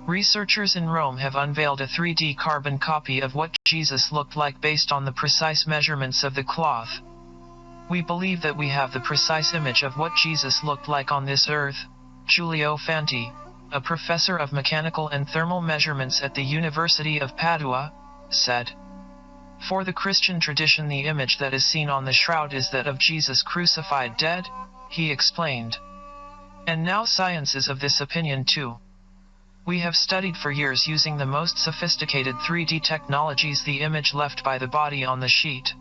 Researchers in Rome have unveiled a 3D carbon copy of what Jesus looked like based on the precise measurements of the cloth. We believe that we have the precise image of what Jesus looked like on this earth, Giulio Fanti, a professor of mechanical and thermal measurements at the University of Padua, said. For the Christian tradition, the image that is seen on the shroud is that of Jesus crucified dead, he explained. And now science is of this opinion too. We have studied for years using the most sophisticated 3D technologies the image left by the body on the sheet.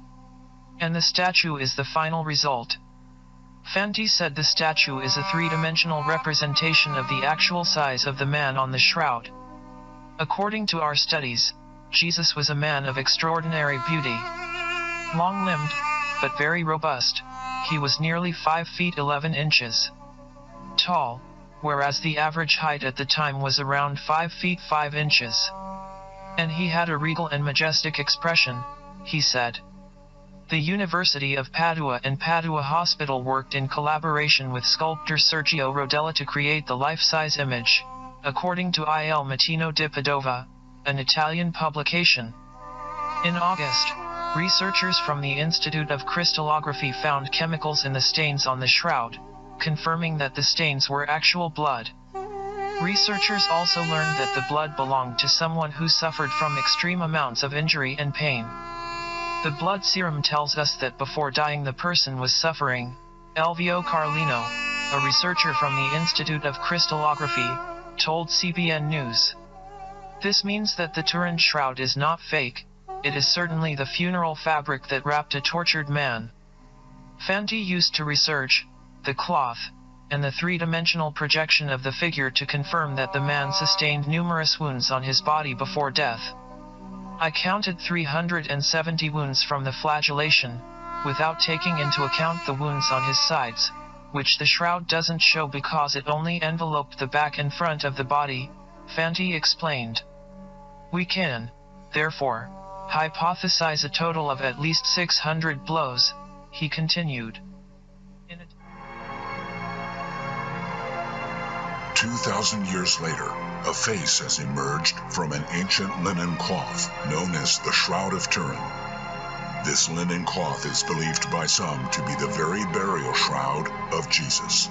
And the statue is the final result. Fanti said the statue is a three-dimensional representation of the actual size of the man on the shroud. According to our studies, Jesus was a man of extraordinary beauty. Long-limbed, but very robust, he was nearly 5 feet 11 inches tall, whereas the average height at the time was around 5 feet 5 inches. And he had a regal and majestic expression, he said. The University of Padua and Padua Hospital worked in collaboration with sculptor Sergio Rodella to create the life-size image, according to Il Mattino di Padova, an Italian publication. In August, researchers from the Institute of Crystallography found chemicals in the stains on the shroud, confirming that the stains were actual blood. Researchers also learned that the blood belonged to someone who suffered from extreme amounts of injury and pain. The blood serum tells us that before dying the person was suffering, Elvio Carlino, a researcher from the Institute of Crystallography, told CBN News. This means that the Turin shroud is not fake, it is certainly the funeral fabric that wrapped a tortured man. Fanti used to research the cloth and the three-dimensional projection of the figure to confirm that the man sustained numerous wounds on his body before death. I counted 370 wounds from the flagellation, without taking into account the wounds on his sides, which the shroud doesn't show because it only enveloped the back and front of the body, Fanti explained. We can, therefore, hypothesize a total of at least 600 blows, he continued. 2,000 years later, a face has emerged from an ancient linen cloth known as the Shroud of Turin. This linen cloth is believed by some to be the very burial shroud of Jesus.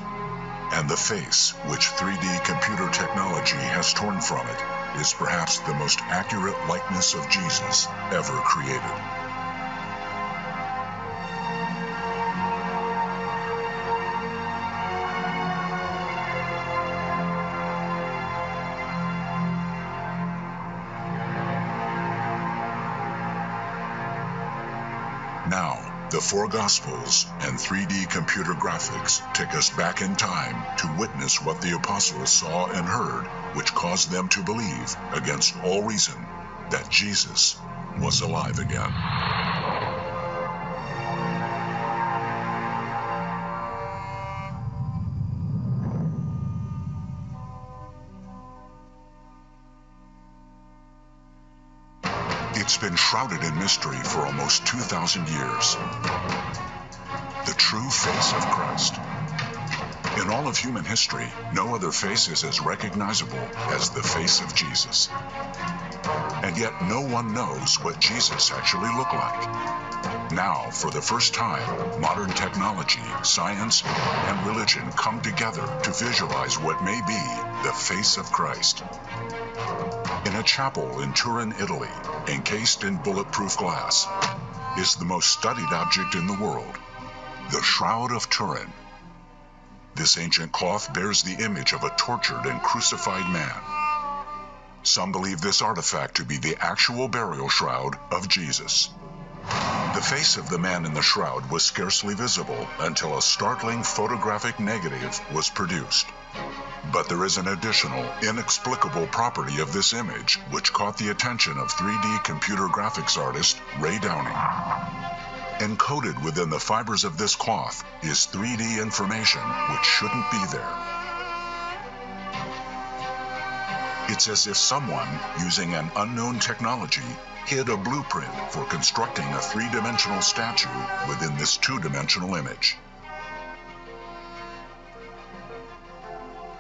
And the face, which 3D computer technology has torn from it, is perhaps the most accurate likeness of Jesus ever created. Now, the four Gospels and 3D computer graphics take us back in time to witness what the apostles saw and heard, which caused them to believe, against all reason, that Jesus was alive again. It's been shrouded in mystery for almost 2,000 years. The true face of Christ. In all of human history, no other face is as recognizable as the face of Jesus. And yet no one knows what Jesus actually looked like. Now, for the first time, modern technology, science, and religion come together to visualize what may be the face of Christ. In a chapel in Turin, Italy, encased in bulletproof glass, is the most studied object in the world, the Shroud of Turin. This ancient cloth bears the image of a tortured and crucified man. Some believe this artifact to be the actual burial shroud of Jesus. The face of the man in the shroud was scarcely visible until a startling photographic negative was produced. But there is an additional, inexplicable property of this image which caught the attention of 3D computer graphics artist Ray Downing. Encoded within the fibers of this cloth is 3D information which shouldn't be there. It's as if someone, using an unknown technology, hid a blueprint for constructing a three-dimensional statue within this two-dimensional image.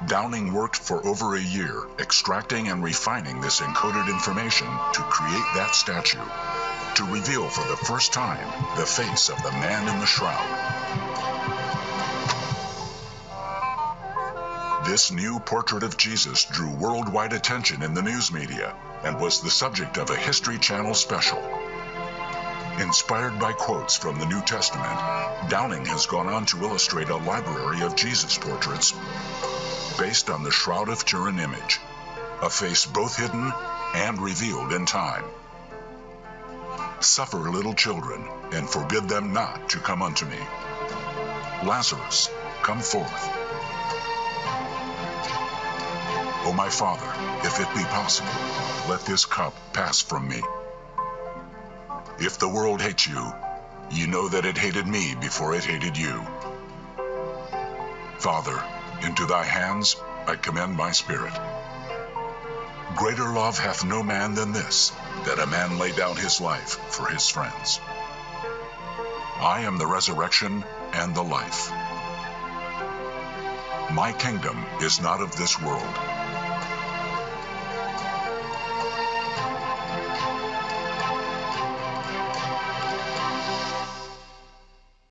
Downing worked for over a year, extracting and refining this encoded information to create that statue, to reveal for the first time the face of the man in the shroud. This new portrait of Jesus drew worldwide attention in the news media and was the subject of a History Channel special. Inspired by quotes from the New Testament, Downing has gone on to illustrate a library of Jesus portraits based on the Shroud of Turin image, a face both hidden and revealed in time. Suffer little children, and forbid them not to come unto me. Lazarus, come forth. O my Father, if it be possible, let this cup pass from me. If the world hates you, ye know that it hated me before it hated you. Father, into thy hands I commend my spirit. Greater love hath no man than this, that a man lay down his life for his friends. I am the resurrection and the life. My kingdom is not of this world.